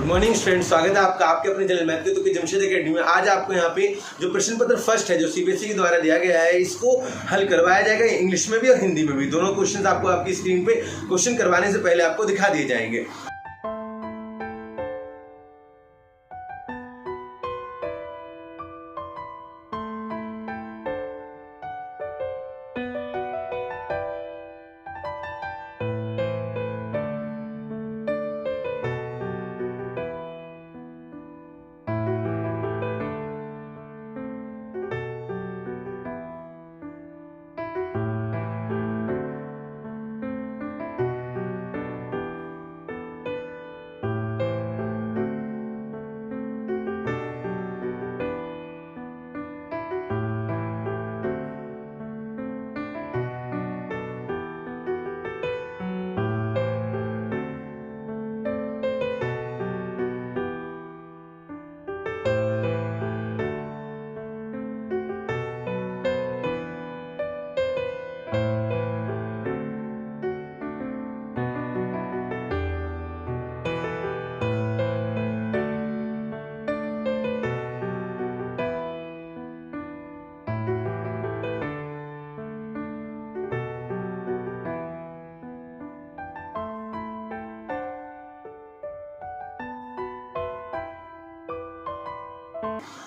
Morning students, स्वागत है आपका आपके अपने चैनल मैथ के जमशेद एकेडमी में। आज आपको यहाँ पे जो प्रश्न पत्र फर्स्ट है जो सीबीएसई के द्वारा दिया गया है, इसको हल करवाया जाएगा इंग्लिश में भी और हिंदी में भी। दोनों क्वेश्चन आपको आपकी स्क्रीन पे क्वेश्चन करवाने से पहले आपको दिखा दिए जाएंगे।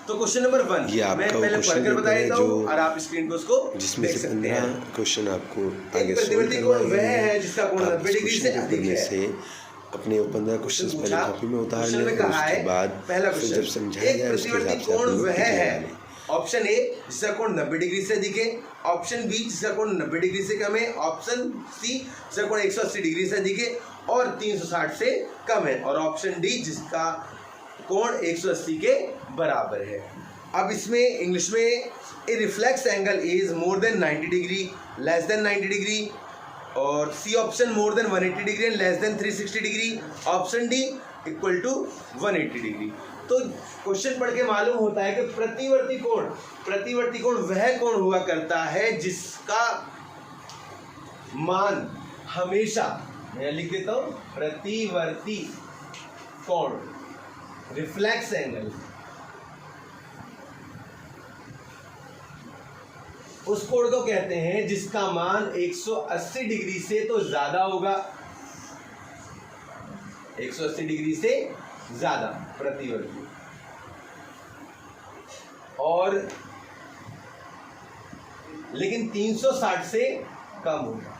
तो क्वेश्चन नंबर 1 ये आपका मैं पहले पढ़कर बता देता हूँ और आप स्क्रीन पे उसको जिसमें से 15 क्वेश्चन आपको आगे प्रतिवर्ती कोण वह है जिसका कोण 90 डिग्री से अधिक है। से अपने 15 क्वेश्चन पहले कॉपी में उतार लें, उसके बाद पहला फिर जब समझाया जाए उसके हिसाब से कोण वह है। अपने ऑप्शन ए जिसका कोण 90 डिग्री से अधिक है, ऑप्शन बी जिसका कोण 90 डिग्री से कम है, ऑप्शन सी जिसका कोण 180 डिग्री से अधिक है और 360 से कम है, और ऑप्शन डी जिसका कोण 180 के बराबर है। अब इसमें इंग्लिश में a reflex angle is more than 90 degree, less than 90 degree, और C option more than 180 degree and less than 360 degree, option D equal to 180 degree. तो क्वेश्चन पढ़ के मालूम होता है कि प्रतिवर्ती कोण वह कोण हुआ करता है जिसका मान हमेशा, मैं लिख देता हूं, प्रतिवर्ती कोण रिफ्लेक्स एंगल, उस कोण को कहते हैं जिसका मान 180 डिग्री से तो ज्यादा होगा, 180 डिग्री से ज्यादा प्रतिवर्ती, और लेकिन 360 से कम होगा,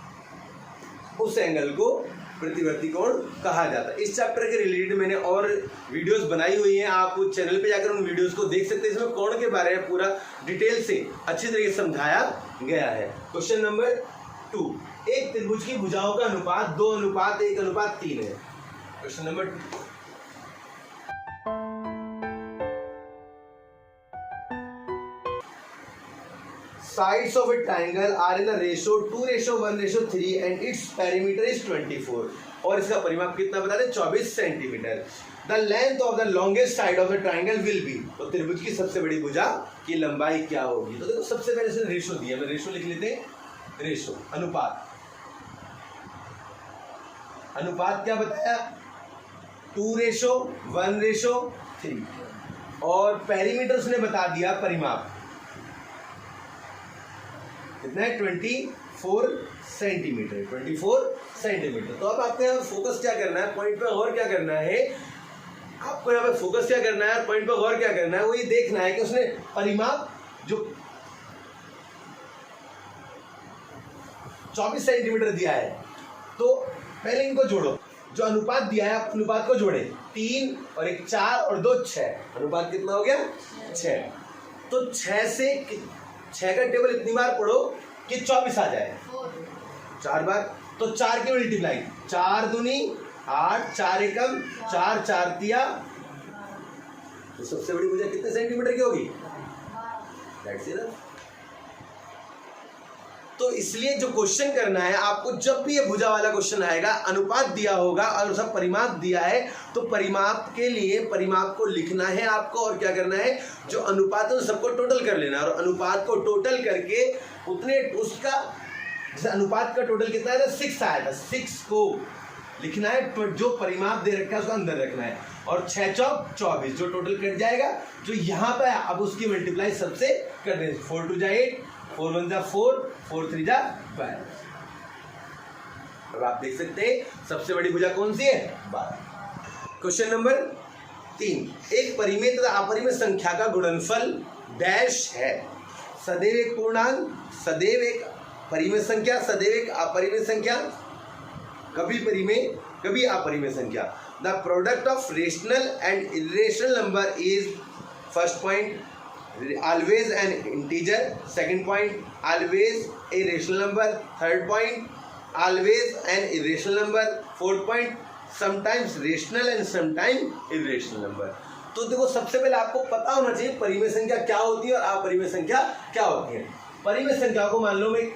उस एंगल को प्रतिवर्ती कोण कहा जाता है। इस चैप्टर के रिलेटेड मैंने और वीडियोस बनाई हुई हैं, आप चैनल पे जाकर उन वीडियोस को देख सकते हैं। इसमें कोण के बारे में पूरा डिटेल से अच्छी तरीके से समझाया गया है। क्वेश्चन नंबर 2, एक त्रिभुज की भुजाओं का अनुपात 2:1:3 है। Question number 2, sides of a triangle are in the ratio 2:1:3 and its perimeter is 24, और इसका परिमाप कितना बता दें, 24 centimetre. The length of the longest side of the triangle will be, तो त्रिभुज की सबसे बड़ी भुजा की लंबाई क्या होगी। तो देखो सबसे पहले इसने रेशो दिया, मैं रेशो लिख लेते हैं, रेशो अनुपात, अनुपात क्या बताया, 2:1:3, और पेरीमीटर उसने बता दिया परिमाप कितना है, 24 सेंटीमीटर, 24 सेंटीमीटर। तो अब आपको यहाँ फोकस क्या करना है, पॉइंट पे गौर क्या करना है, आपको यहाँ पे फोकस क्या करना है, पॉइंट पे गौर क्या करना है, वो ये देखना है कि उसने परिमाप जो 24 सेंटीमीटर दिया है, तो पहले इनको जोड़ो, जो अनुपात दिया है आप अनुपात को जोड़े, 3 और 1 4 और 2 6, अनुपात कितना हो गया, 6। तो 6 का टेबल इतनी बार पढ़ो कि 24 आ जाए, 4 बार, तो 4 की मल्टीप्लाई, 4 दूनी 8, 4 एकम 4, 4 तिया, तो सबसे बड़ी भुजा कितने सेंटीमीटर की होगी, दैट्स इट। तो इसलिए जो क्वेश्चन करना है आपको, जब भी ये भुजा वाला क्वेश्चन आएगा, अनुपात दिया होगा और उसका परिमाप दिया है, तो परिमाप के लिए परिमाप को लिखना है आपको, और क्या करना है, जो अनुपात है सबको टोटल कर लेना, और अनुपात को टोटल करके उतने उसका जैसे अनुपात का टोटल कितना है, 6 आया था, 6 को लिखना है, तो जो परिमाप दे रखा है उसको अंदर रखना है, और 6 चौक 24 जो टोटल कट जाएगा, जो यहाँ पे अब उसकी मल्टीप्लाई सबसे कर दें, 4 2 जा 8, 4 1 जा 4, 4 3 जा 12। अब आप देख सकते हैं सबसे बड़ी भुजा कौन सी है, 12। क्वेश्चन नंबर 3, एक परिमेय तथा अपरिमेय संख्या का गुणनफल डैश है। सदैव एक पूर्णांक, सदैव एक परिमेय संख्या, सदैव एक अपरिमेय संख्या, कभी परिमेय कभी अपरिमेय संख्या। The product of rational and irrational number is, first point always an integer, second point always a rational number, third point always an irrational number, fourth point sometimes rational and sometime irrational number. तो देखो सबसे पहले आपको पता होना चाहिए परिमेय संख्या क्या होती है और अपरिमेय संख्या क्या होती है। परिमेय संख्या को मान लो मैं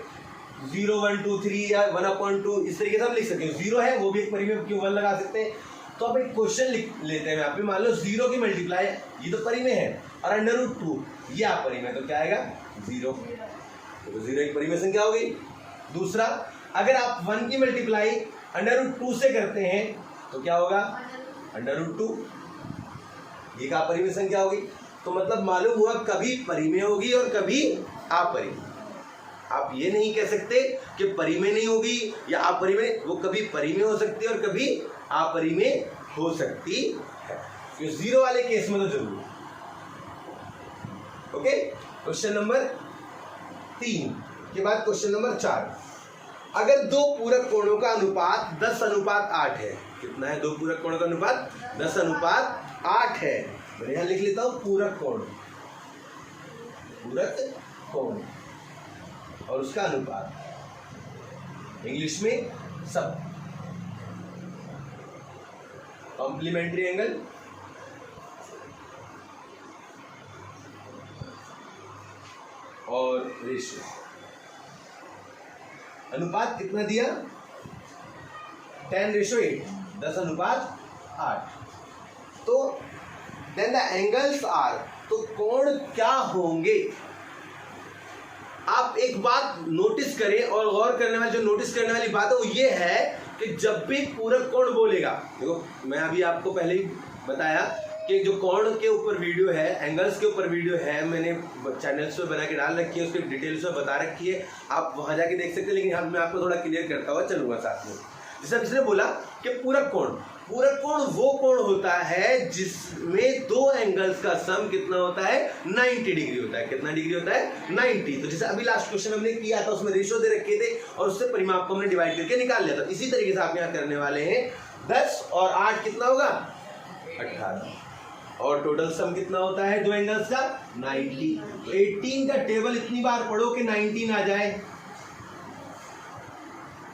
0 1 2 3 या 1/2 इस तरीके से हम लिख सकते हैं। 0 है वो भी एक परिमेय, क्यों 1 लगा सकते हैं। तो अब एक क्वेश्चन लिख लेते हैं यहाँ पे, मान लो 0 की मल्टीप्लाई ये तो परिमेय है और √2 ये अपरिमेय, तो क्या आएगा 0, तो 0 एक परिमेय संख्या हो गई। दूसरा, अगर आप 1 की मल्टीप्लाई √2 से करते हैं तो क्या होगा √2, ये का अपरिमेय संख्या होगी। तो मतलब मालूम हुआ कभी परिमेय होगी और कभी अपरिमेय। आप ये नहीं कह सकते कि परिमेय नहीं होगी या अपरिमेय, वो कभी परिमेय हो सकती है और कभी अपरिमेय हो सकती है। तो 0 वाले केस में तो जरूर। ओके, क्वेश्चन नंबर 3 के बाद क्वेश्चन नंबर 4, अगर दो पूरक कोणों का अनुपात 10:8 है। कितना है दो पूरक कोणों का अनुपात? 10:8 है। मैं यहां लिख लेता हूं पूरक कोण, पूरक कोण और उसका अनुपात इंग्लिश में सब, कॉम्प्लीमेंट्री एंगल और रेशियो। अनुपात कितना दिया? 10:8, 10:8। तो देन द एंगल्स आर, तो कोण क्या होंगे? आप एक बात नोटिस करें और गौर करने वाली, जो नोटिस करने वाली बात है वो ये है कि जब भी पूरक कोण बोलेगा, देखो मैं अभी आपको पहले ही बताया कि जो कोण के ऊपर वीडियो है, एंगल्स के ऊपर वीडियो है, मैंने चैनल्स पे बना के डाल रखी है, उसकी डिटेल्स में बता रखी है, आप वहां जाके देख सकते हैं। लेकिन हम मैं आपको थोड़ा क्लियर करता हुआ चलूंगा साथ में। जैसे इसने बोला कि पूरक कोण वो कोण होता है जिसमें दो एंगल्स का सम कितना होता है? 90 डिग्री होता है। कितना डिग्री होता है? 90। तो जैसे अभी लास्ट क्वेश्चन हमने किया था उसमें रेशियो दे रखे थे और उससे परिमाप को हमने डिवाइड करके निकाल लिया था। इसी तरीके से आप यहाँ करने वाले हैं। 10 और 8 कितना होगा? 18। और टोटल सम कितना होता है दो एंगल्स का? 90। तो 18 का टेबल इतनी बार पढ़ो कि 19 आ जाए।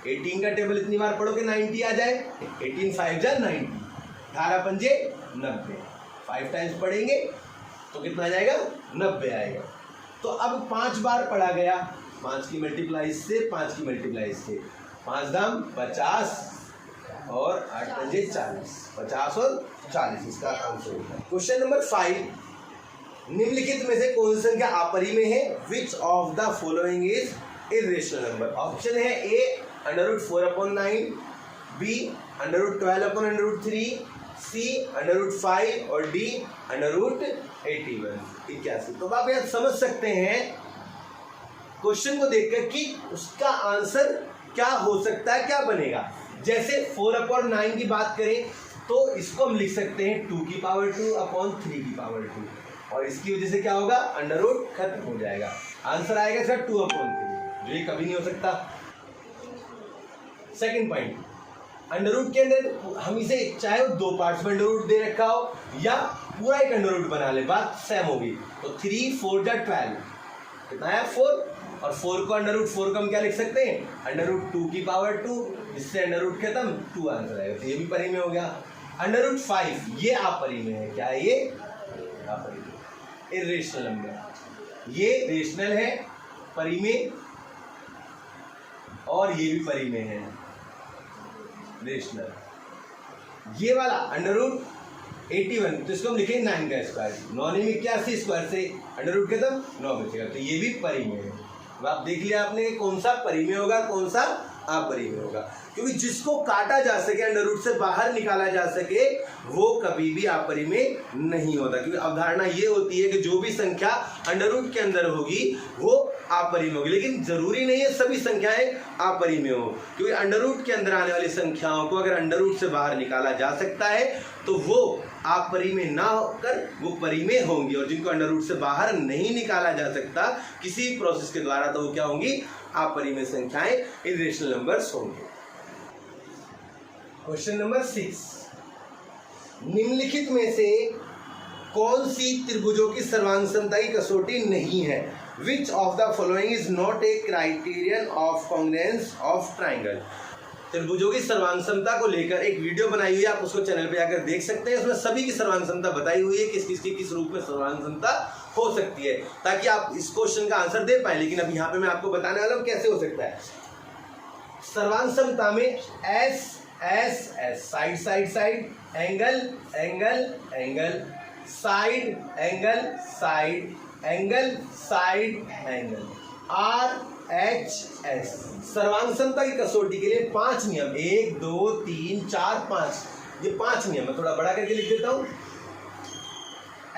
18 का टेबल इतनी बार पढ़ो कि 90 आ जाए। 18 5 जा 90, 18 पंजे 90, 5 टाइम्स पढ़ेंगे तो कितना आ जाएगा? 90 आएगा। तो अब 5 बार पढ़ा गया, 5 की मल्टीप्लाई से 5 की मल्टीप्लाई से, 5 दाम 50 और 8 पंजे 40, 50 और 40 इसका आंसर होगा। क्वेश्चन नंबर 5, निम्नलिखित में से कौन सी संख्या अपरिमेय है? Which of the following is irrational number? Option है ए √4/9, बी √12/√3, सी √5 और डी √81, 81। तो आप यहाँ समझ सकते हैं क्वेश्चन को देखकर कि उसका आंसर क्या हो सकता है, क्या बनेगा। जैसे 4/9 की बात करें तो इसको हम लिख सकते हैं 2/2/3/2 और इसकी वजह से क्या होगा? अंडर खत्म हो जाएगा। आंसर आएगा सर 2/3, जो ये कभी नहीं हो सकता। सेकंड पॉइंट, अंडर के अंदर हम इसे चाहे वो 2 पार्ट्स में अंडर दे रखा हो या पूरा एक अंडर बना ले, बात सेम होगी। तो 3 4 जा 12, कितना है? 4। और 4 को √4 को हम क्या लिख सकते हैं? √2/2, इससे अंडर खत्म, 2 आंसर आएगा। तो ये भी परिमेय हो गया। √5 ये अपरिमेय है। क्या है ये? अपरिमेय, इर्रेशनल नंबर। ये रेशनल है, परिमेय, और ये भी परिमेय है, रेशनल। ये वाला √81, तो इसको हम लिखेंगे 9 का स्क्वायर, 9 में 81 स्क्वायर से अंडर खत्म, 9 बचेगा। तो ये भी परिमेय है। अब आप देख लिया आपने कौन सा परिमेय होगा, कौन सा अपरिमेय होगा, क्योंकि जिसको काटा जा सके, अंडर रूट से बाहर निकाला जा सके, वो कभी भी अपरिमेय नहीं होता। क्योंकि अवधारणा ये होती है कि जो भी संख्या अंडर रूट के अंदर होगी वो अपरिमेय होगी, लेकिन जरूरी नहीं है सभी संख्याएं अपरिमेय हो, क्योंकि अंडर रूट के अंदर आने वाली संख्याओं को अगर अंडर रूट से बाहर निकाला जा सकता है तो वो अपरिमेय ना होकर वो परिमेय होंगी, और जिनको अंडर रूट से बाहर नहीं निकाला जा सकता किसी प्रोसेस के द्वारा, तो वो क्या होंगी? अपरिमेय संख्याएं, इरेशनल नंबर्स होंगे। क्वेश्चन नंबर 6, निम्नलिखित में से कौन सी त्रिभुजों की सर्वांग समता की कसौटी नहीं है? Which of the following is not a criterion of congruence of triangle? त्रिभुजों की सर्वांग समता को लेकर एक वीडियो बनाई हुई है, आप उसको चैनल पे जाकर देख सकते हैं। उसमें सभी की सर्वांग समता बताई हुई है, किस किस की किस रूप में सर्वांग समता हो सकती है, ताकि आप इस क्वेश्चन का आंसर दे पाए। लेकिन अब यहाँ पे मैं आपको बताने वाला हूँ कैसे हो सकता है। सर्वांग समता में S S S, side side side, angle angle angle, side angle side, angle side angle, R H S. सर्वांग समता की कसौटी के लिए 5 नियम, 1 2 3 4 5, ये 5 नियम मैं थोड़ा बड़ा करके लिख देता हूं।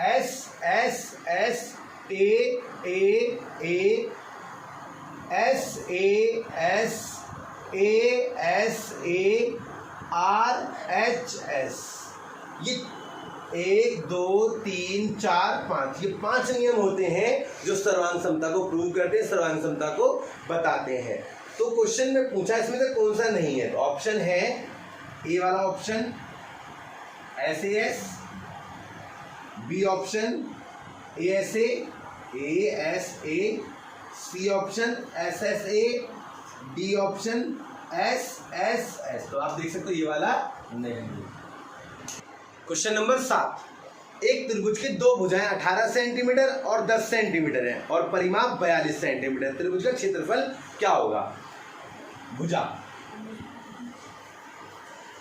S S S, A A A, S A S, A S A, R H S. ये 1 2 3 4 5, ये 5 नियम होते हैं जो सर्वांग समता को प्रूव करते हैं, सर्वांग समता को बताते हैं। तो क्वेश्चन में पूछा इसमें से कौन सा नहीं है, तो ऑप्शन है ए वाला option S A S, B option A S A, C option S S A, D option S S S. तो आप देख सकते हो ये वाला नहीं। क्वेश्चन नंबर 7, एक त्रिभुज की दो भुजाएं 18 सेंटीमीटर और 10 सेंटीमीटर है और परिमाप 42 सेंटीमीटर। त्रिभुज का क्षेत्रफल क्या होगा?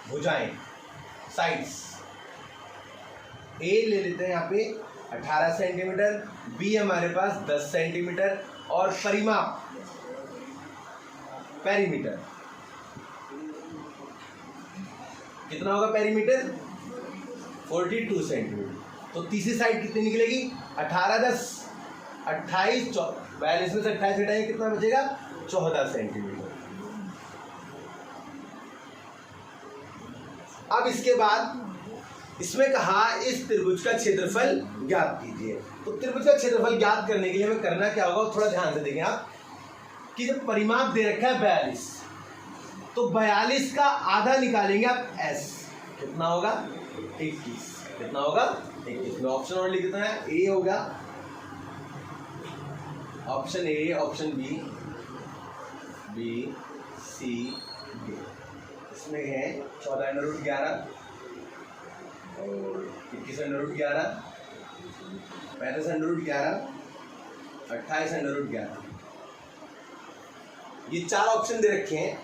भुजाएं साइड्स, ए ले लेते हैं यहाँ पे 18 सेंटीमीटर, बी हमारे पास 10 सेंटीमीटर और परिमाप पेरीमीटर कितना होगा? Perimeter 42 centimetre. तो तीसरी साइड कितनी निकलेगी? 18 10 28, 42 में से 28 हटाएंगे कितना बचेगा? 14 सेंटीमीटर। अब इसके बाद इसमें कहा इस त्रिभुज का क्षेत्रफल ज्ञात कीजिए। तो त्रिभुज का क्षेत्रफल ज्ञात करने के लिए हमें करना क्या होगा, थोड़ा ध्यान से देखें आप कि जब परिमाप दे रखा है 42, तो 42 का आधा निकालेंगे आप एस, कितना होगा? 21। कितना होगा? 21। में ऑप्शन और लिख देते हैं, ए होगा option A, option B, B C D. इसमें है 14√11 और 21√11, 35√11, 28√11, ये 4 ऑप्शन दे रखे हैं।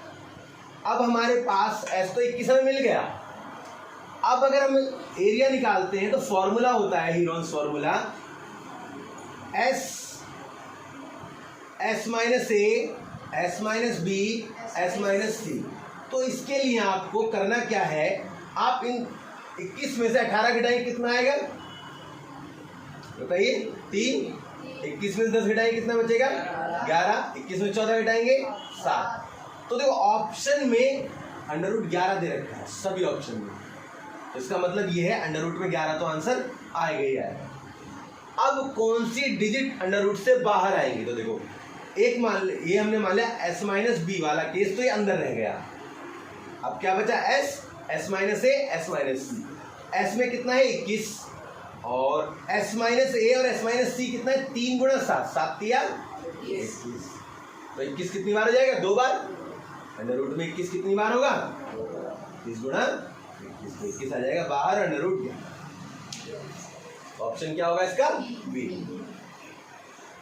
अब हमारे पास एस तो 21 में मिल गया। अब अगर हम एरिया निकालते हैं तो फॉर्मूला होता है Heron's formula, S S minus A, S minus B, S minus C. तो इसके लिए आपको करना क्या है, आप इन 21 में से 18 घटाएं, कितना आएगा बताइए? 3। 21 में से 10 घटाएंगे कितना बचेगा? 11। 21 में 14 घटाएंगे 7। तो देखो ऑप्शन में √11 दे रखा है सभी ऑप्शन में, तो इसका मतलब ये है √में 11, तो आंसर आएगा ही आएगा। अब कौन सी डिजिट √ से बाहर आएंगी? तो देखो एक मान ये हमने मान लिया एस माइनस बी वाला केस, तो ये अंदर रह गया। अब क्या बचा? S, S minus A, S minus C. S में कितना है? 21, और एस माइनस ए और एस माइनस सी कितना है? 3 × 7, 7 × 21। तो 21 कितनी बार हो जाएगा? 2 बार। √ में 21 कितनी बार होगा? 30 × 21 आ जाएगा बाहर √11। ऑप्शन क्या होगा इसका? बी।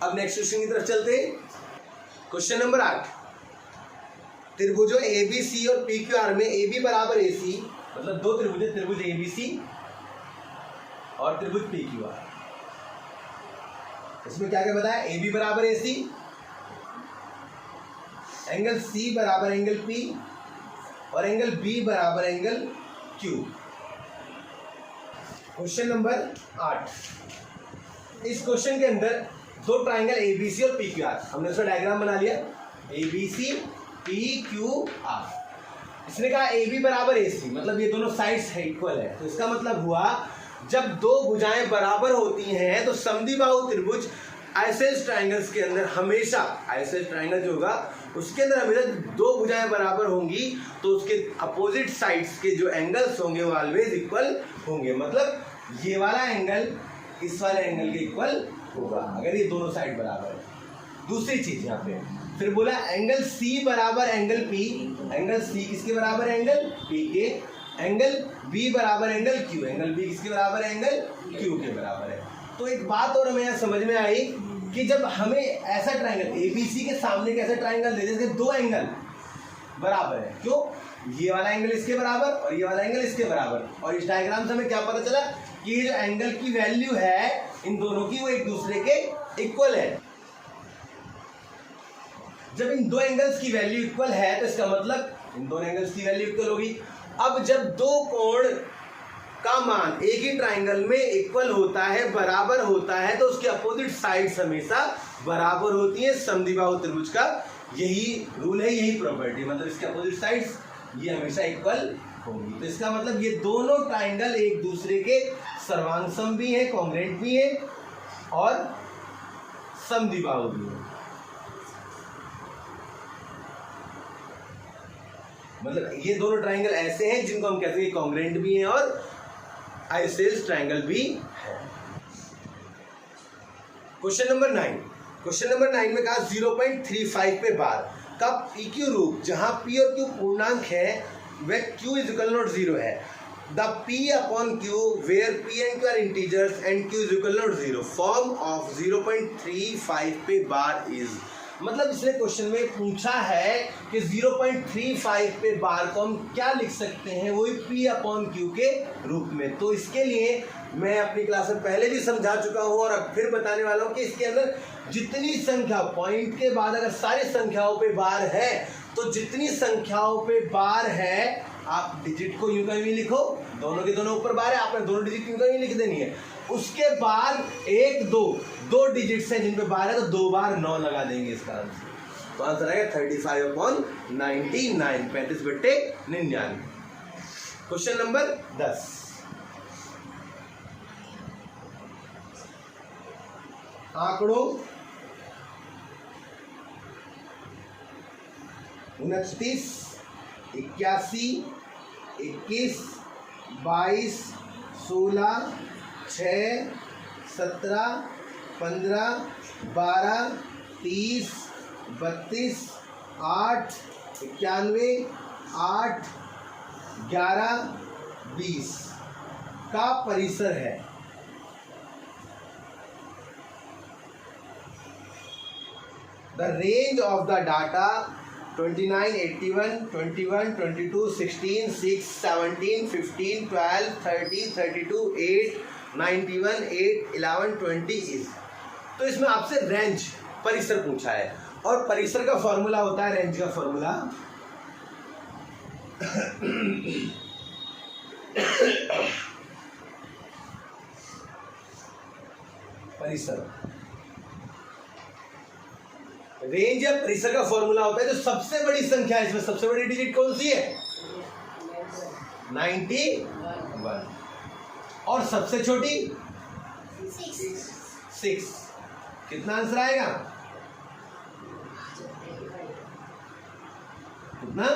अब नेक्स्ट क्वेश्चन की तरफ चलते हैं। क्वेश्चन नंबर 8, त्रिभुजों ए बी सी और पी क्यू आर में ए बी बराबर ए सी, मतलब दो त्रिभुज, त्रिभुज ए बी सी और त्रिभुज पी क्यू आर। इसमें क्या क्या बताया? ए बी बराबर ए सी, एंगल सी बराबर एंगल पी और एंगल बी बराबर एंगल क्यू। Question number 8। इस क्वेश्चन के अंदर दो ट्राइंगल एबीसी और पी क्यू आर, हमने उसका डायग्राम बना लिया, एबीसी पी क्यू आर। इसने कहा ए बी बराबर ए सी, मतलब ये दोनों साइड्स है इक्वल है। तो इसका मतलब हुआ जब दो भुजाएं बराबर होती हैं तो समद्विबाहु त्रिभुज आइसोसेलेस ट्रायंगल्स के अंदर हमेशा, आइसोसेलेस ट्रायंगल जो होगा उसके अंदर हमेशा दो भुजाएं बराबर होंगी तो उसके अपोजिट साइड्स के जो एंगल्स होंगे वो ऑलवेज इक्वल होंगे। मतलब ये वाला एंगल इस वाले एंगल के इक्वल होगा अगर ये दोनों साइड बराबर है। दूसरी चीज यहाँ पे फिर बोला एंगल C बराबर एंगल P, एंगल C किसके बराबर है? एंगल P के। एंगल B बराबर एंगल Q, एंगल B किसके बराबर है? एंगल Q के बराबर है। तो एक बात और हमें यहाँ समझ में आई कि जब हमें ऐसा ट्राइंगल ABC के सामने कैसा ट्राइंगल दे देते दो एंगल बराबर है, क्यों? ये वाला एंगल इसके बराबर और ये वाला एंगल इसके बराबर, और इस डायग्राम से हमें क्या पता चला कि ये जो एंगल की वैल्यू है इन दोनों की वो एक दूसरे के इक्वल है। जब इन दो एंगल्स की वैल्यू इक्वल है तो इसका मतलब इन दोनों एंगल्स की वैल्यू इक्वल होगी। अब जब दो कोण का मान एक ही ट्राइंगल में इक्वल होता है, बराबर होता है, तो उसके अपोजिट साइड्स हमेशा बराबर होती हैं। समद्विबाहु त्रिभुज का यही रूल है, यही प्रॉपर्टी, मतलब इसके अपोजिट साइड्स ये हमेशा इक्वल होंगी। तो इसका मतलब ये दोनों ट्राइंगल एक दूसरे के सर्वांगसम भी हैं, कॉन्ग्रुएंट भी हैं और समद्विबाहु भी हैं। मतलब ये दोनों ट्राइंगल ऐसे हैं जिनको हम कहते हैं कॉन्ग्रुएंट भी हैं और आइसोसेलेस ट्राइंगल भी है। Question number 9। क्वेश्चन नंबर 9 में कहा 0.35 पे बार का PQ रूप जहां P और Q पूर्णांक है वह Q इज इक्वल नॉट 0 है। The P upon Q where P and Q are integers and Q is equal not 0 form of 0.35 पे बार इज। मतलब इसने क्वेश्चन में पूछा है कि 0.35 पे बार को हम क्या लिख सकते हैं, वही P अपॉन Q के रूप में। तो इसके लिए मैं अपनी क्लास में पहले भी समझा चुका हूँ और अब फिर बताने वाला हूँ कि इसके अंदर जितनी संख्या पॉइंट के बाद अगर सारी संख्याओं पे बार है तो जितनी संख्याओं पे बार है आप डिजिट को यूं कहीं लिखो, दोनों के दोनों ऊपर बार है, आपने दोनों डिजिट यूं कहीं लिख देनी है। उसके बाद 1 2 दो डिजिट्स हैं जिन पे बार है तो 2 बार 9 लगा देंगे इसका आंसर। तो आंसर आएगा 35/99, 35/99। Question number 10। आंकड़ों 29, 81, 21, 22, 16, 6, 17, 15, 12, 30, 32, 8, 91, 8, 11, 20 का परिसर है। The range of the data 29, 81, 21, 22, 16, 6, 17, 15, 12, 30, 32, 8, 91, 8, 11, 20 is। तो इसमें आपसे रेंज परिसर पूछा है और परिसर का फॉर्मूला होता है, रेंज का फॉर्मूला परिसर, रेंज या परिसर का फॉर्मूला होता है जो सबसे बड़ी संख्या है, इसमें सबसे बड़ी डिजिट कौन सी है? 91 और सबसे छोटी 6। कितना आंसर आएगा? कितना?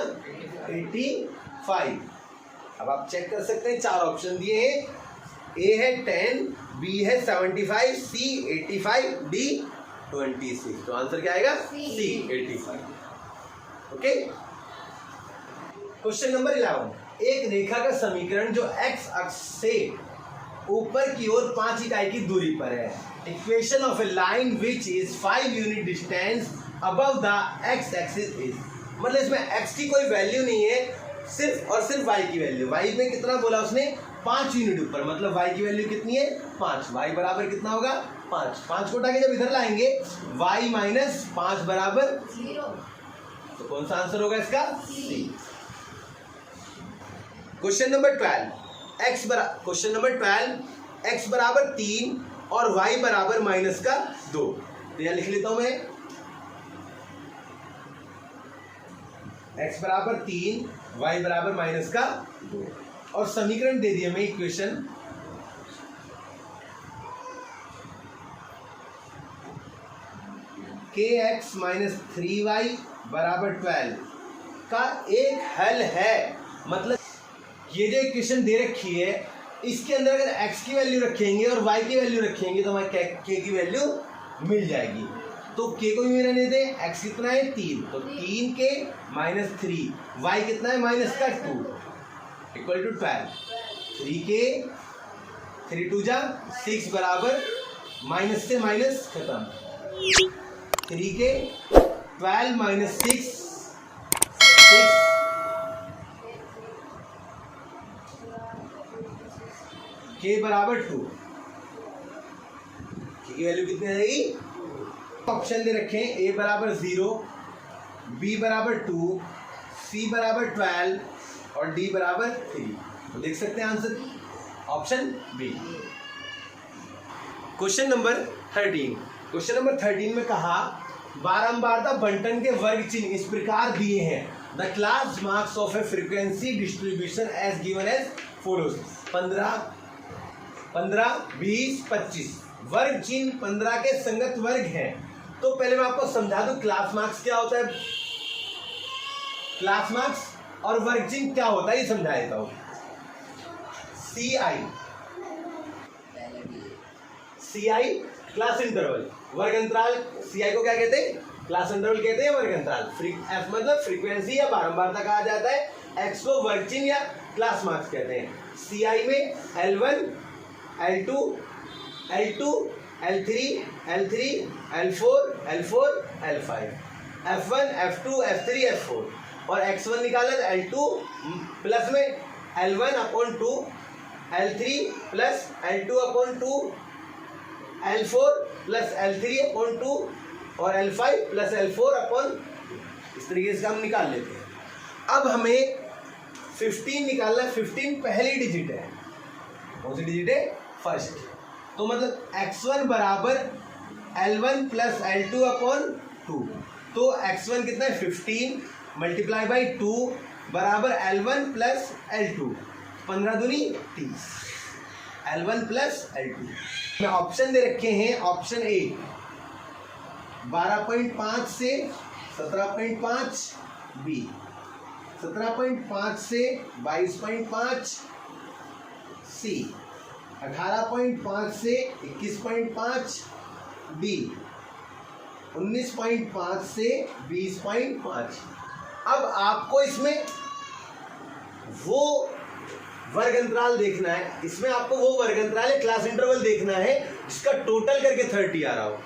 85। अब आप चेक कर सकते हैं, 4 ऑप्शन दिए हैं, ए है 10, बी है 75, सी 85, डी 26। तो आंसर क्या आएगा? सी 85। ओके। Question number 11। एक रेखा का समीकरण जो एक्स अक्ष से ऊपर की ओर 5 इकाई की दूरी पर है। Equation of A line which is 5 unit distance above the x axis is. मतलब इसमें एक्स की कोई वैल्यू नहीं है, सिर्फ और सिर्फ वाई की वैल्यू। वाई में कितना बोला उसने? 5 यूनिट ऊपर, मतलब वाई की वैल्यू कितनी है? 5। वाई बराबर कितना होगा? 5। 5 को उठा के जब इधर लाएंगे y माइनस 5 बराबर 0। तो कौन सा आंसर होगा इसका? सी। क्वेश्चन नंबर 12 x बराबर 3 और y बराबर -2। तो यहां लिख लेता हूं मैं x बराबर 3 y बराबर -2 और समीकरण दे दिया मैं इक्वेशन kx - 3y बराबर 12 का एक हल है। मतलब ये जो इक्वेशन दे रखी है इसके अंदर अगर x की वैल्यू रखेंगे और y की वैल्यू रखेंगे तो हमें k की वैल्यू मिल जाएगी। तो k को भी रहने दें, x कितना है 3, तो 3k - 3, y कितना है -2 इक्वल टू 12। 3k 3 2 जा 6 बराबर माइनस से माइनस खत्म। 3k 12 - 6 k बराबर 2। की वैल्यू कितनी आएगी? ऑप्शन दे रखे हैं a बराबर 0, b बराबर 2, c बराबर 12 और d बराबर 3। तो देख सकते हैं answer option B. Question number 13 में कहा बारंबारता बंटन के वर्ग चिन्ह इस प्रकार दिए हैं। The class marks of a frequency distribution as given as follows. 15 20 25 वर्ग चिन्ह 15 के संगत वर्ग हैं। तो पहले मैं आपको समझा दूं क्लास मार्क्स क्या होता है, क्लास मार्क्स और वर्ग चिन्ह क्या होता है ये समझा देता हूं। CI क्लास इंटरवल, वर्ग अंतराल। CI को क्या कहते हैं? क्लास इंटरवल कहते हैं, वर्ग अंतराल। F मतलब फ्रीक्वेंसी या बारंबारता कहा जाता है, X को वर्ग चिन्ह या क्लास मार्क्स कहते हैं। CI में L1 L2 L2 L3 L3 L4 L4 L5 F1 F2 F3 F4 और X1 निकाला L2 प्लस में L1/2 L3 plus L2/2 L4 plus L3/2 और L5 प्लस L4/2। इस तरीके से हम निकाल लेते हैं। अब हमें 15 निकालना है। 15 पहली डिजिट है, कौन सी डिजिट है? फर्स्ट। तो मतलब x1 बराबर L1 प्लस L2/2। तो x1 कितना है? 15 मल्टीप्लाई बाई 2 बराबर L1 प्लस L2। 15 दूनी 30, L1 प्लस L2 में ऑप्शन दे रखे हैं। ऑप्शन ए 12.5 से 17.5, बी 17.5 से 22.5, सी 18.5 से 21.5, डी 19.5 से 20.5। अब आपको इसमें वो वर्ग अंतराल देखना है, इसमें आपको वो वर्ग अंतराल क्लास इंटरवल देखना है जिसका टोटल करके 30 आ रहा हो।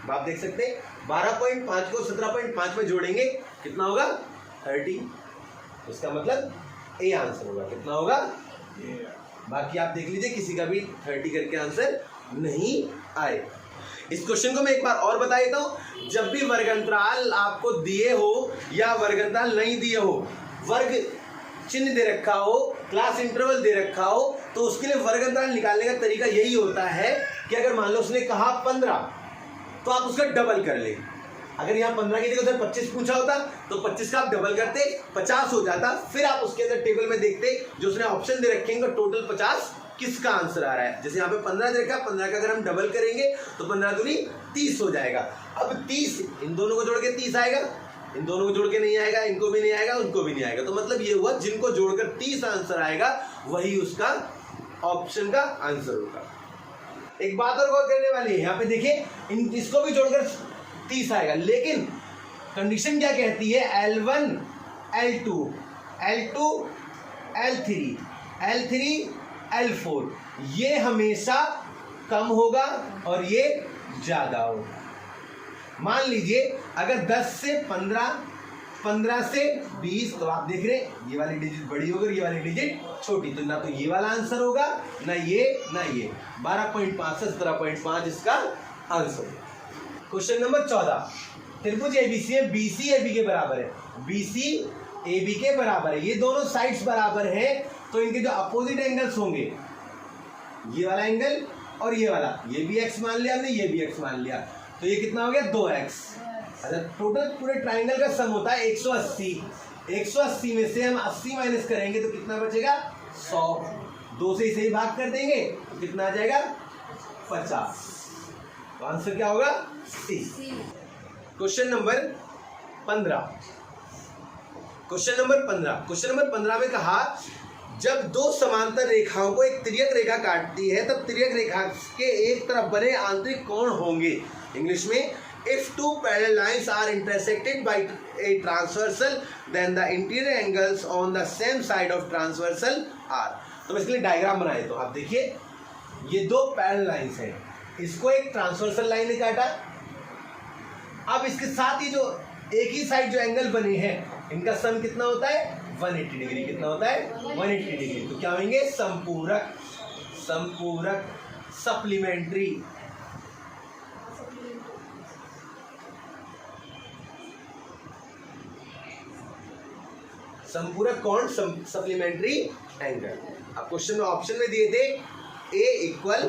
आप देख सकते हैं 12.5 को 17.5 में जोड़ेंगे कितना होगा? 30। इसका मतलब ए आंसर होगा। कितना होगा? बाकी आप देख लीजिए किसी का भी 30 करके आंसर नहीं आए। इस क्वेश्चन को मैं एक बार और बता देता हूं। जब भी वर्ग अंतराल आपको दिए हो या वर्ग अंतराल नहीं दिए हो, वर्ग चिन्ह दे रखा हो, क्लास इंटरवल दे रखा हो, तो उसके लिए वर्ग अंतराल निकालने का तरीका यही होता है कि अगर मान लो उसने कहा 15 तो आप उसका डबल कर ले। अगर यहाँ 15 की जगह 25 पूछा होता तो 25 का आप डबल करते 50 हो जाता। फिर आप उसके अंदर टेबल में देखते जो उसने ऑप्शन दे रखेंगे टोटल 50 किसका आंसर आ रहा है। जैसे यहाँ पे 15 दे रखा, 15 का अगर हम डबल करेंगे तो 15 दूनी 30 हो जाएगा। अब 30 इन दोनों को जोड़ के 30 आएगा, इन दोनों को जोड़ के नहीं आएगा, इनको भी नहीं आएगा, उनको भी नहीं आएगा। तो मतलब ये हुआ जिनको जोड़कर 30 आंसर आएगा वही उसका ऑप्शन का आंसर होगा। एक बात और गौर करने वाली है, यहाँ पे देखिए इसको भी जोड़कर 30 आएगा, लेकिन कंडीशन क्या कहती है? L1 L2 L2 L3 L3 L4 ये हमेशा कम होगा और ये ज्यादा होगा। मान लीजिए अगर 10 से 15, 15 से 20, तो आप देख रहे हैं ये वाली डिजिट बड़ी होगी, ये वाली डिजिट छोटी, तो ना तो ये वाला आंसर होगा ना ये ना ये। 12.5 से 17.5 इसका आंसर है। क्वेश्चन नंबर 14 त्रिभुज एबीसी है, बीसी एबी के बराबर है, बीसी एबी के बराबर है, ये दोनों साइड्स बराबर है, तो इनके जो अपोजिट एंगल्स होंगे, ये वाला एंगल और ये वाला, ये भी x मान लिया हमने, ये भी x मान लिया, तो ये कितना हो गया 2x। अच्छा, टोटल पूरे ट्राइंगल का सम होता है 180। 180 में से हम 80 माइनस करेंगे तो कितना बचेगा 100। 2 से इसे ही भाग कर देंगे तो कितना आ जाएगा 50। तो आंसर क्या होगा C. Question number 15। Question number 15 में कहा जब दो समांतर रेखाओं को एक तिर्यक रेखा काटती है तब तिर्यक रेखा के एक तरफ बने आंतरिक कोण होंगे। इंग्लिश में if two parallel lines are intersected by a transversal then the interior angles on the same side of transversal are। तो इसके लिए डायग्राम बनाए, तो आप देखिए ये दो पैरेलल लाइंस हैं, इसको एक ट्रांसवर्सल लाइन ने काटा, अब इसके साथ ही जो एक ही साइड जो एंगल बने हैं इनका सम कितना होता है 180 डिग्री। कितना होता है 180 डिग्री। तो क्या होंगे संपूरक, संपूरक सप्लीमेंट्री। संपूरक कोण सप्लीमेंट्री एंगल। अब क्वेश्चन में ऑप्शन में दिए थे ए इक्वल,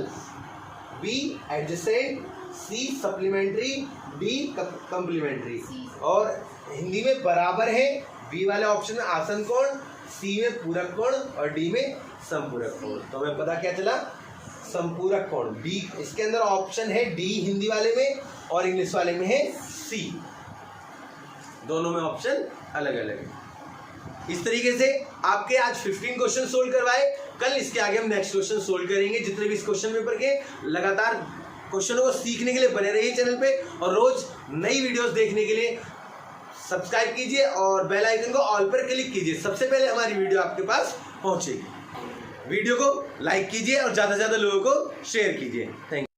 बी एडजेसेंट, सी सप्लीमेंट्री, डी कंप्लीमेंट्री, और हिंदी में बराबर है। बी वाले ऑप्शन में आसन कोण, सी में पूरक कोण और डी में संपूरक कोण। तो हमें पता क्या चला संपूरक कोण बी, इसके अंदर ऑप्शन है डी हिंदी वाले में और इंग्लिश वाले में है सी, दोनों में ऑप्शन अलग अलग है। इस तरीके से आपके आज 15 क्वेश्चन सोल्व करवाए, कल इसके आगे हम नेक्स्ट क्वेश्चन सोल्व करेंगे। जितने भी इस क्वेश्चन पेपर के लगातार क्वेश्चनों को सीखने के लिए बने रहिए चैनल पे, और रोज नई वीडियोस देखने के लिए सब्सक्राइब कीजिए और बेल आइकन को ऑल पर क्लिक कीजिए, सबसे पहले हमारी वीडियो आपके पास पहुंचेगी। वीडियो को लाइक कीजिए और ज़्यादा से ज़्यादा लोगों को शेयर कीजिए। Thank you.